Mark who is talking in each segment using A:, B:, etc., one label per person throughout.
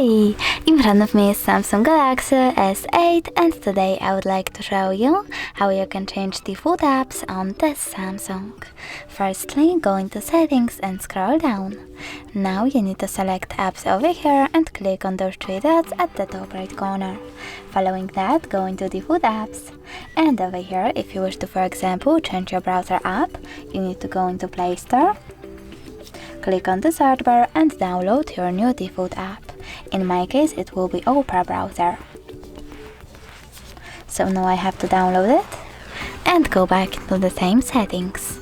A: Hi! In front of me is Samsung Galaxy S8 and today I would like to show you how you can change default apps on this Samsung. Firstly, go into settings and scroll down. Now you need to select apps over here and click on those three dots at the top right corner. Following that, go into default apps. And over here, if you wish to, for example, change your browser app, you need to go into Play Store. Click on the search bar and download your new default app. In my case, it will be Opera browser. So now I have to download it and go back to the same settings.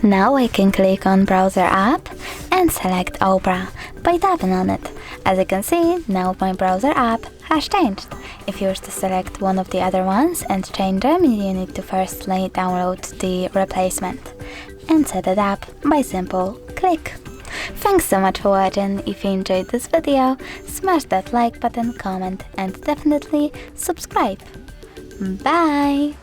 A: Now I can click on browser app and select Opera by tapping on it. As you can see, now my browser app has changed. If you wish to select one of the other ones and change them, you need to firstly download the replacement and set it up by simple click. Thanks so much for watching. If you enjoyed this video, smash that like button, comment and definitely subscribe. Bye!